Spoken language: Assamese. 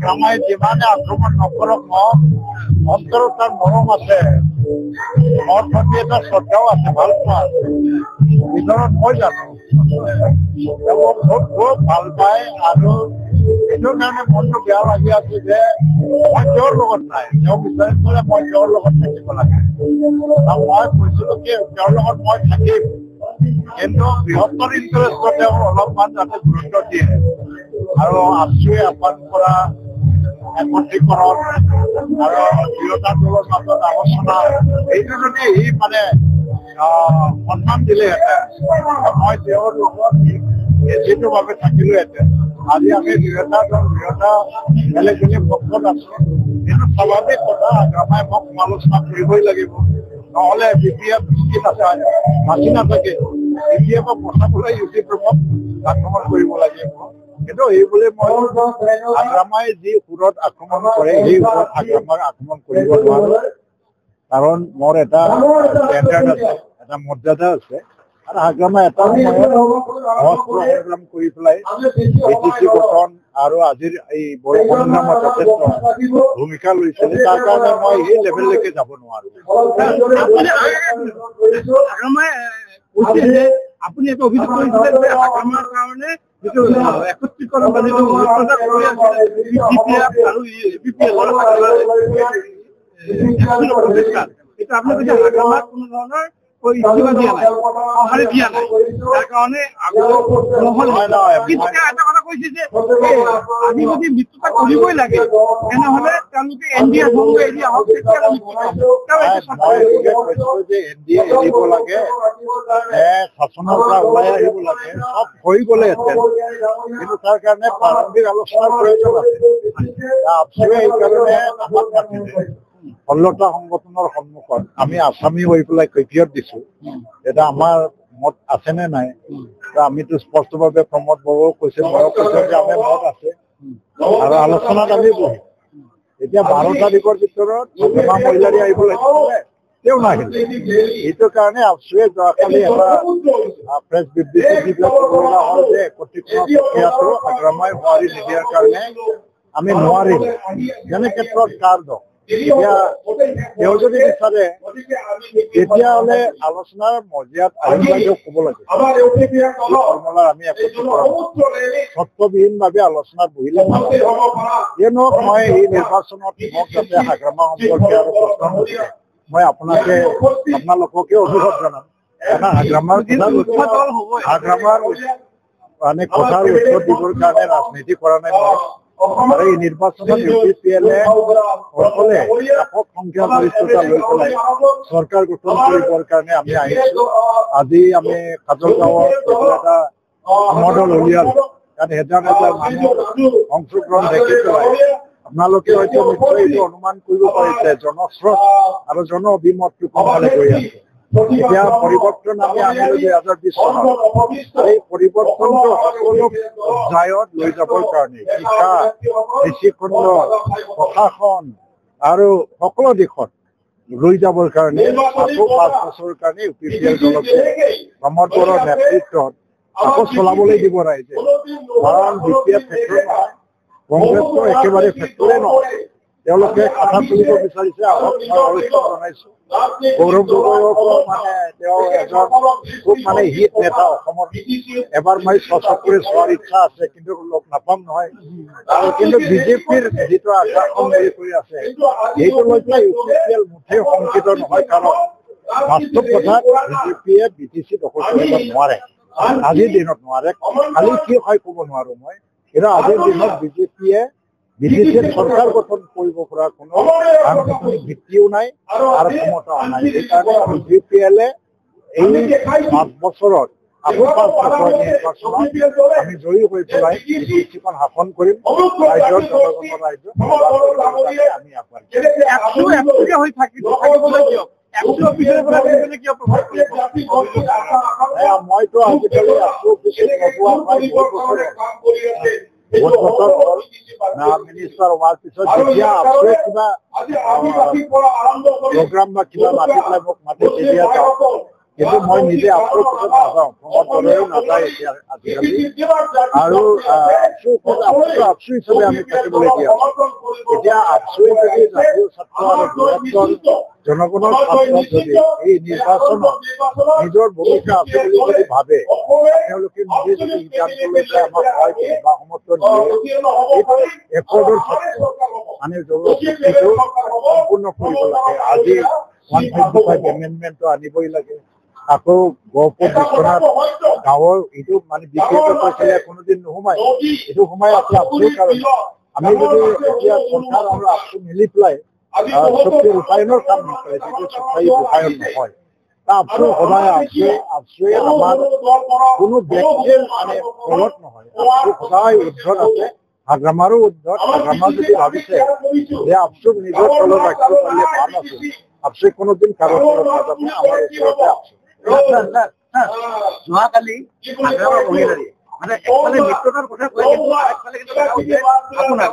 আক্ৰমাই যিমানে আক্ৰমণ নকৰক অন্তৰত তাৰ মৰম আছে, মোৰ প্ৰতি এটা শ্ৰদ্ধাও আছে, ভাল পোৱা আছে। ভিতৰত মই জানো তেওঁ মোক খুব ভাল পায় আৰু এইটোৰ কাৰণে মনটো বেয়া লাগি আছে যে মই তেওঁৰ লগত নাই, তেওঁ বিচাৰিছিলে মই তেওঁৰ লগত থাকিব লাগে। আৰু মই কৈছিলো কি তেওঁৰ লগত মই থাকিম, কিন্তু বৃহত্তৰ ইণ্টাৰেষ্টত তেওঁ অলপমান যাতে গুৰুত্ব দিয়ে আৰু আছুৱে আপাৰ পৰা একত্ৰীকৰণ আৰু দুয়োটা দলৰ মাজত আলোচনা, এইটো যদি সি মানে সন্মান দিলেহেঁতেন মই তেওঁৰ লগত নিশ্চিতভাৱে থাকিলোহেঁতেন। আজি আমি দুয়োটা দল দুয়োটা বেলেগ বেলেগ পক্ষত আছো, কিন্তু স্বাভাৱিক কথা আক্ৰমাই মোক সমালোচনা কৰিবই লাগিব, নহ'লে বি পি এফ বাচি নাথাকে। বি পি এফক বচাবলৈ ইউ পি এফক আক্ৰমণ কৰিব লাগিব। কিন্তু এইবুলি মই আক্ৰমাই যি সুৰত আক্ৰমণ কৰে সেই সুৰত আক্ৰমণ কৰিব নোৱাৰো, কাৰণ মোৰ এটা ষ্টেণ্ডাৰ্ড আছে, এটা মৰ্যাদা আছে। আৰু আক্ৰমাই এটা সময়ত সংগ্ৰাম কৰি পেলাই বিটিচি গঠন আৰু আজিৰ এই সংগ্ৰামত যথেষ্ট ভূমিকা লৈছিলে, তাৰ কাৰণে মই সেই লেভেললৈকে যাব নোৱাৰো। আপুনি এটা অভিযোগ কৰিছিলে যে আক্ৰমণৰ কাৰণে যিটো একত্ৰীকৰণ বা যিটো আৰু এইটো আপুনি কৈছে আক্ৰমণত কোনো ধৰণৰ ইস্তিফা দিয়া নাই, সঁহাৰি দিয়া নাই, তাৰ কাৰণে এটা কথা কৈছে যে আমি যদি মৃত্যুতা কৰিবই লাগে তেনেহলে তেওঁলোকে এন ডি এ এৰি আহক, এৰিব লাগে, শাসনৰ পৰা ওলাই আহিব লাগে, চব হৈ গ'লেহেঁতেন, কিন্তু তাৰ কাৰণে প্ৰাৰম্ভিক আলোচনাৰ প্ৰয়োজন আছে। আপচুৱে এইকাৰণে আমাক মাতিলে 16টা সংগঠনৰ সন্মুখত আমি আছামী হৈ পেলাই কৈফিয়ত দিছো, এটা আমাৰ মত আছে নে নাই। আমিতো স্পষ্টভাৱে প্ৰমোদ বড়োও কৈছে, ময়ো কৈছো যে আমাৰ মত আছে আৰু আলোচনাত আমি বহিম। এতিয়া 12 তাৰিখৰ ভিতৰত হেমা মহিলাৰী আহিব লাগিছিলে, তেওঁ নাহিলে। এইটো কাৰণে আপচুৱে যোৱাকালি এটা প্ৰেছ বিবৃতি দি পেলাই ক'ব লগা হ'ল যে একত্ৰীকৰণ প্ৰক্ৰিয়াটো আক্ৰমাই সঁহাৰি নিদিয়াৰ কাৰণে আমি নোৱাৰিম। যেনে ক্ষেত্ৰত কাৰ দল এতিয়া তেওঁ যদি বিচাৰে তেতিয়াহ'লে আলোচনাৰ মজিয়াত আহিব ক'ব লাগে, আমি সত্যবিহীনভাৱে আলোচনাত বহিলে কিয়নো মই এই নিৰ্বাচনত মোক যাতে আক্ৰমণ সম্পৰ্কে আৰু প্ৰশ্ন নুঠে, মই আপোনালোককে অনুৰোধ জনাম। আক্ৰমণ মানে কথাৰ উত্তৰ দিবৰ কাৰণে ৰাজনীতি কৰা নাই মই। আৰু এই নিৰ্বাচনত ইউ পি পি এলে সকলে একক সংখ্যা গৰিষ্ঠতা লৈ পেলাই চৰকাৰ গঠন কৰিবৰ কাৰণে আমি আহিছো। আজি আমি কাজলগাঁৱত এটা মডেল উলিয়ালো, তাত হেজাৰ হেজাৰ মানুহৰ অংশগ্ৰহণ দেখি পেলাই আপোনালোকে হয়তো নিশ্চয় এইটো অনুমান কৰিব পাৰিছে জনস্ৰোত আৰু জন অভিমতটো কোনফালে গৈ আছে। এতিয়া পৰিৱৰ্তন আমি আনিলো 2020 চনত, এই পৰিৱৰ্তনটো সকলো পৰ্যায়ত লৈ যাবৰ কাৰণে শিক্ষা, কৃষিখণ্ড, প্ৰশাসন আৰু সকলো দিশত লৈ যাবৰ কাৰণে আকৌ 5 বছৰৰ কাৰণে ইউ পি পি এল দলকে প্ৰমোদ বড়োৰ নেতৃত্বত আকৌ চলাবলৈ দিব ৰাইজে। কাৰণ বি পি এফ ফেক্টৰ নহয়, কংগ্ৰেছটো একেবাৰে ফেক্টৰে নহয়, তেওঁলোকে কথা তুলিব বিচাৰিছে। আহক মই জনাইছো গৌৰৱ গগৈকো মানে তেওঁ এজন খুব মানে হিট নেতা অসমৰ, এবাৰ মই চকুৰে চোৱাৰ ইচ্ছা আছে কিন্তু লগ নাপাম নহয়। কিন্তু বিজেপিৰ যিটো আগ্ৰাসন কৰি আছে সেইটো লৈ পেলাই ইউ পি পি এল মুঠেই শংকিত নহয়, কাৰণ বাস্তৱ কথাত বিজেপিয়ে বি টি চি দখল কৰিব নোৱাৰে, আজিৰ দিনত নোৱাৰে। খালি কি হয় ক'ব নোৱাৰো মই, কিন্তু আজিৰ দিনত বিজেপিয়ে বিটিচিৰ চৰকাৰ গঠন কৰিব পৰা কোনো সাংবিধানিক ভিত্তিও নাই আৰু ক্ষমতাও নাই। সেইকাৰণে বি পি এলে এই 5 বছৰত আকৌ 5 বছৰ নিৰ্বাচনত আমি জয়ী হৈ পেলাই বিটিচিখন শাসন কৰিম, ৰাইজৰ জনগণৰ ৰাইজক আমি মইতো আজিকালি মিনিষ্টাৰ হোৱাৰ পিছত যেতিয়া আপচুৱে কিবা প্ৰগ্ৰাম বা কিবা মাতি পেলাই মোক মাতি তেতিয়া যাওঁ, কিন্তু মই নিজে আফচোৰ পিছত নাযাওঁ, ভ্ৰমণ নাযায় এতিয়া আজিকালি। আৰু আফচোৰ হিচাপে আমি থাকিবলগীয়া এতিয়া আফচোৰ যদি জাতীয় ছাত্ৰ আৰু বৃহত্তৰ জনগণৰ ছাত্ৰত যদি এই নিৰ্বাচনত নিজৰ ভূমিকা আছে বুলি যদি ভাবে, তেওঁলোকে নিজে যদি সিদ্ধান্ত লৈ পেলাই আমাক সহায় কৰে বা সমৰ্থন দিয়ে, একৰ্ডৰ মানে জনশক্তিটো সম্পূৰ্ণ কৰিব লাগে। আজি 155 এমেণ্ডমেণ্টটো আনিবই লাগে। আকৌ গহপুৰ বিশ্বনাথ গাঁৱৰ এইটো মানে বিপৰীতে কৈছিলে কোনোদিন নোসোমাই, এইটো সোমাই আছে আফচোৰ কাৰণে। আমি যদি এতিয়া চৰকাৰ আৰু আফচোৰ মিলি পেলাই চুক্তি ৰূপায়ণৰ কাম নকৰে, যিটো চৰকাৰী ৰূপায়ণ নহয়, আফচোৰ সদায় আছে। আফচোৰে আমাৰ কোনো ব্যক্তিৰ মানে তলত নহয়, আফচোৰ সদায় উদ্ধত আছে। হাগ্ৰামাৰো উদ্ধত। হাগ্ৰামা যদি ভাবিছে যে আফচোৰ নিজৰ তলত ৰাখিব পাৰিলে ভাল আছে, আফচোৰে কোনোদিন কাৰো তলত নাযাব। আমাৰ ওচৰতে আফচোৰ। যোৱাকালি হাগ্ৰামা মহিলাৰী মানে একফালে মিত্ৰতাৰ কথা কৈ কিন্তু একফালে কিন্তু আপোনাৰ